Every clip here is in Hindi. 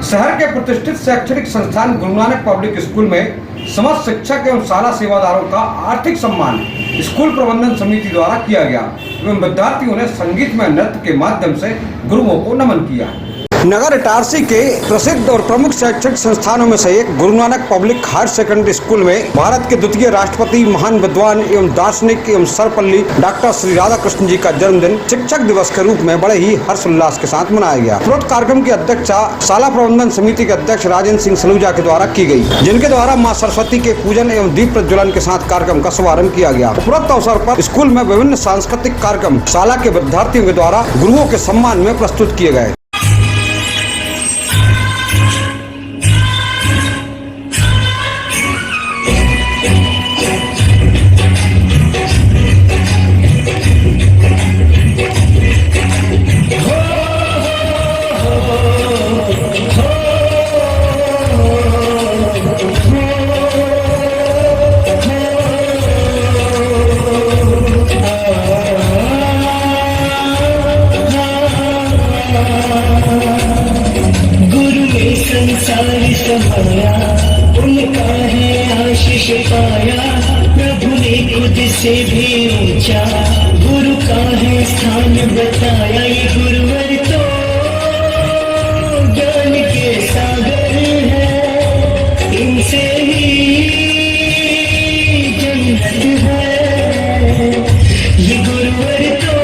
शहर के प्रतिष्ठित शैक्षणिक संस्थान गुरु नानक पब्लिक स्कूल में समस्त शिक्षक एवं शाला सेवादारों का आर्थिक सम्मान स्कूल प्रबंधन समिति द्वारा किया गया एवं विद्यार्थियों ने संगीत में नृत्य के माध्यम से गुरुओं को नमन किया। नगर इटारसी के प्रसिद्ध और प्रमुख शैक्षणिक संस्थानों में से एक Guru Nanak public higher secondary school में भारत के द्वितीय राष्ट्रपति महान विद्वान एवं दार्शनिक एवं सर्वपल्ली डॉक्टर श्री राधा कृष्ण जी का जन्मदिन शिक्षक दिवस के रूप में बड़े ही हर्षोल्लास के साथ मनाया गया। उपरोक्त कार्यक्रम की अध्यक्षता शाला प्रबंधन समिति के अध्यक्ष राजेंद्र सिंह सलूजा के द्वारा की गई, जिनके द्वारा माँ सरस्वती के पूजन एवं दीप प्रज्वलन के साथ कार्यक्रम का शुभारंभ किया गया। उपरोक्त अवसर पर स्कूल में विभिन्न सांस्कृतिक कार्यक्रम शाला के विद्यार्थियों के द्वारा गुरुओं के सम्मान में प्रस्तुत किए गए। संसार संभाया उनका है आशीष पाया, प्रभु ने खुद से भी ऊंचा गुरु का है स्थान बताया। ये गुरुवर तो ज्ञान के सागर है, इनसे ही जन्नत है। ये गुरुवर तो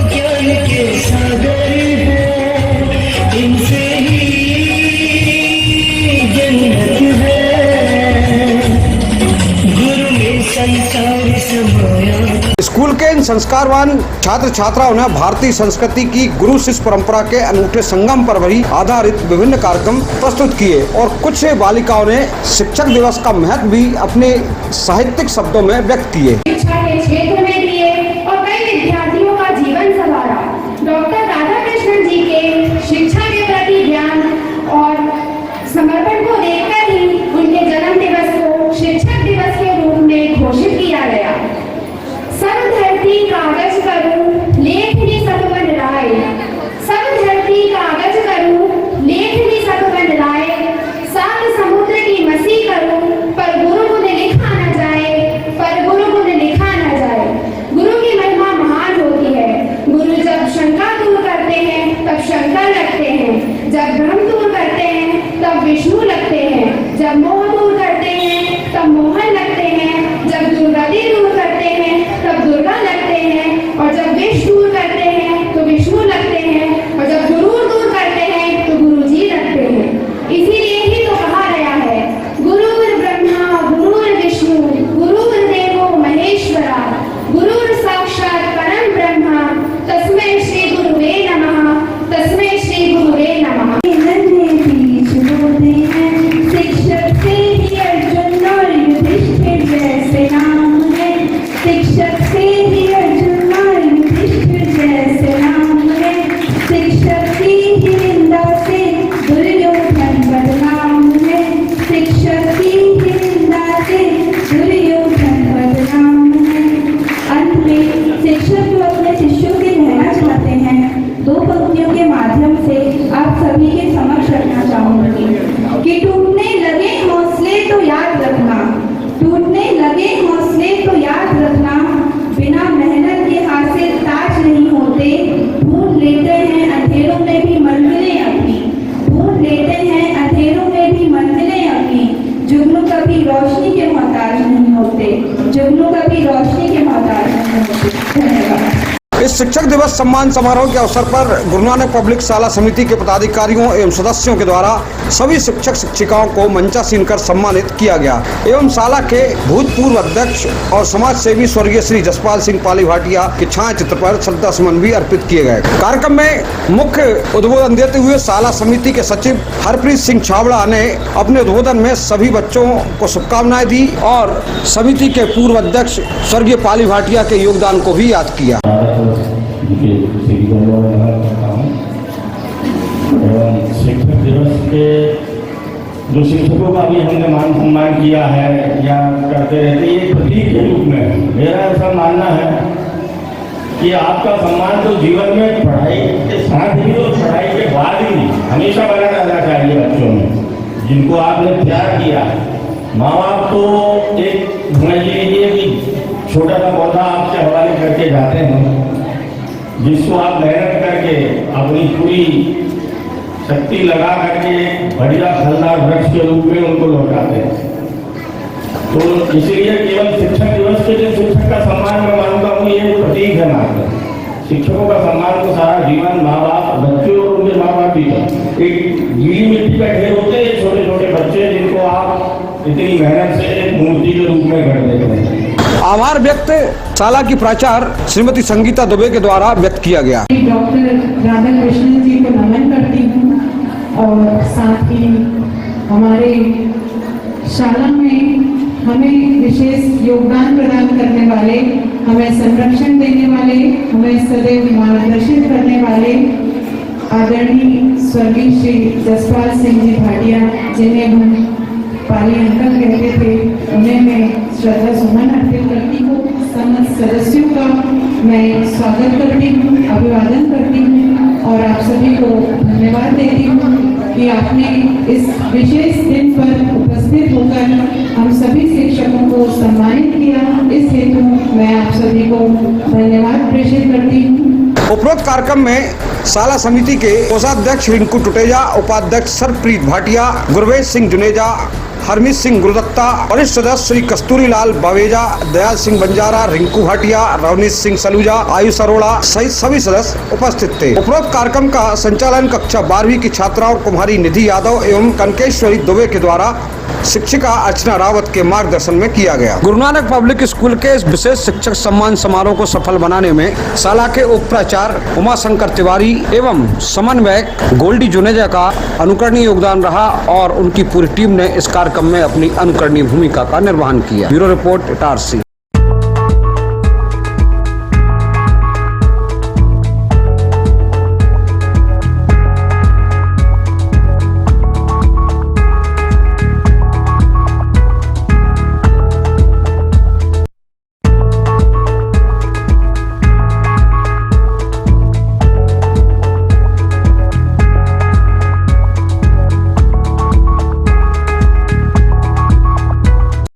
ज्ञान के सागर है, इनसे स्कूल के इन संस्कारवान छात्र छात्राओं ने भारतीय संस्कृति की गुरु शिष्य परंपरा के अनूठे संगम पर भी आधारित विभिन्न कार्यक्रम प्रस्तुत किए और कुछ बालिकाओं ने शिक्षक दिवस का महत्व भी अपने साहित्यिक शब्दों में व्यक्त किए। शिक्षा के क्षेत्र में दिए और कई विद्यार्थियों का जीवन संवारा। डॉक्टर राधा कृष्ण जी के शिक्षा के प्रति ज्ञान और समर्पण को देखकर ही उनके जन्म दिवस को शिक्षक दिवस के रूप में घोषित किया गया। सब धरती कागज करूं लेखनी सकवन राय, सब धरती कागज करूं लेखनी सकवन राय, सात समुद्र की मसी करूं पर गुरु गुण लिखा न जाए, पर गुरु गुण लिखा न जाए। गुरु की महिमा महान होती है। गुरु जब शंका दूर करते हैं तब शंकर लगते हैं, जब भ्रम दूर करते हैं तब विष्णु लगते हैं, जब मोह दूर करते हैं तब मोहन लगते हैं, जब दुर्गति दूर करते हैं तब दुर्गा लगते हैं, और जब विष दूर करते हैं तो विष्णु लगते हैं, और जब गुरूर दूर करते हैं तो गुरु जी लगते हैं। इसीलिए ही तो कहा गया है गुरुर् ब्रह्मा गुरुर् विष्णु गुरुर्देवो महेश्वरा, गुरुर् साक्षात् परम ब्रह्मा तस्मै श्री गुरुवे नमः, तस्मै श्री गुरुवे नमः। शिक्षक से ही अर्जुन और युधिष्ठिर जैसे नाम है, शिक्षक से ही अर्जुन और युधिष्ठिर जैसे नाम है, शिक्षक की ही निंदा से दुर्योधन बदनाम है, शिक्षक की ही निंदा से दुर्योधन बदनाम है। अंत में शिक्षक जो अपने शिष्यों के कहना चाहते हैं, दो पंक्तियों के माध्यम से आप सभी के समक्ष रखना चाहूंगी कि टूटने लगे हौसले तो याद रखना, टूटने लगे हौसले तो याद रखना, बिना मेहनत के हासिल ताज नहीं होते, ढूंढ लेते हैं अंधेरों में भी मंजिलें अपनी, ढूंढ लेते हैं अंधेरों में भी मंजिलें अपनी, जुगनू कभी रोशनी के मोहताज नहीं होते, जुगनू कभी रोशनी के मोहताज नहीं होते। धन्यवाद। इस शिक्षक दिवस सम्मान समारोह के अवसर पर गुरु नानक पब्लिक शाला समिति के पदाधिकारियों एवं सदस्यों के द्वारा सभी शिक्षक शिक्षिकाओं को मंचासीन कर सम्मानित किया गया एवं शाला के भूतपूर्व अध्यक्ष और समाज सेवी स्वर्गीय श्री जसपाल सिंह पाली भाटिया के छाया चित्र पर श्रद्धा सुमन भी अर्पित किए गए। कार्यक्रम में मुख्य उद्बोधन देते हुए शाला समिति के सचिव हरप्रीत सिंह छाबड़ा ने अपने उद्बोधन में सभी बच्चों को शुभकामनाएं दी और समिति के पूर्व अध्यक्ष स्वर्गीय पाली भाटिया के योगदान को भी याद किया। शिक्षक दिवस के जो शिक्षकों का भी हमने मान सम्मान किया है या करते रहते, ये प्रतीक के रूप में मेरा ऐसा मानना है कि आपका सम्मान तो जीवन में पढ़ाई के साथ ही और पढ़ाई के बाद ही हमेशा बना रहना चाहिए बच्चों में, जिनको आपने प्यार किया। माँ बाप तो एक समझ लीजिए कि छोटा सा पौधा आपके हवाले करके जाते हैं, जिसको आप मेहनत करके अपनी पूरी शक्ति लगा करके एक बढ़िया फलदार वृक्ष के रूप में उनको लौटाते हैं। तो इसलिए केवल शिक्षक दिवस के दिन शिक्षक का सम्मान मैं मानता हूँ ये प्रतीक है मात्र। शिक्षकों का सम्मान तो सारा जीवन माँ बाप, बच्चों और उनके माँ बाप ही का एक गीली मिट्टी का ढेर होते हैं छोटे छोटे बच्चे, जिनको आप इतनी मेहनत से एक मूर्ति के रूप में गढ़ देते हैं। आभार व्यक्त शाला की प्राचार्य श्रीमती संगीता दुबे के द्वारा व्यक्त किया गया। डॉक्टर राधा कृष्णन जी को नमन करती हूँ और साथ ही हमारे शाला में हमें विशेष योगदान प्रदान करने वाले, हमें संरक्षण देने वाले, हमें सदैव मार्गदर्शन करने वाले आदरणीय स्वर्गीय श्री जसपाल सिंह जी भाटिया, जिन्हें हम पाली अंकल कहते थे, उन्हें मैं श्रद्धा सुमन अर्पित करती हूँ। समस्त सदस्यों का मैं स्वागत करती हूँ, अभिवादन करती हूँ और आप सभी को धन्यवाद देती हूँ कि आपने इस विशेष दिन पर उपस्थित होकर हम सभी शिक्षकों को सम्मानित किया। इस हेतु मैं आप सभी को धन्यवाद प्रेषित करती हूँ। उपरोक्त कार्यक्रम में शाला समिति के कोषाध्यक्ष रिंकू टुटेजा, उपाध्यक्ष सरप्रीत भाटिया, गुरवेश सिंह जुनेजा, हरमीत सिंह गुरुदत्ता, वरिष्ठ सदस्य श्री कस्तूरी लाल बवेजा, दयाल सिंह बंजारा, रिंकू भाटिया, रवनीश सिंह सलूजा, आयुष अरोड़ा सहित सभी सदस्य उपस्थित थे। उपरोक्त कार्यक्रम का संचालन कक्षा 12वीं की छात्रा और कुमारी निधि यादव एवं कनकेश्वरी दुबे के द्वारा शिक्षिका अर्चना रावत के मार्गदर्शन में किया गया। गुरु नानक पब्लिक स्कूल के इस विशेष शिक्षक सम्मान समारोह को सफल बनाने में शाला के उप प्राचार्य उमाशंकर तिवारी एवं समन्वयक गोल्डी जुनेजा का अनुकरणीय योगदान रहा और उनकी पूरी टीम ने इस कार्यक्रम में अपनी अनुकरणीय भूमिका का निर्वहन किया। Bureau report Itarsi.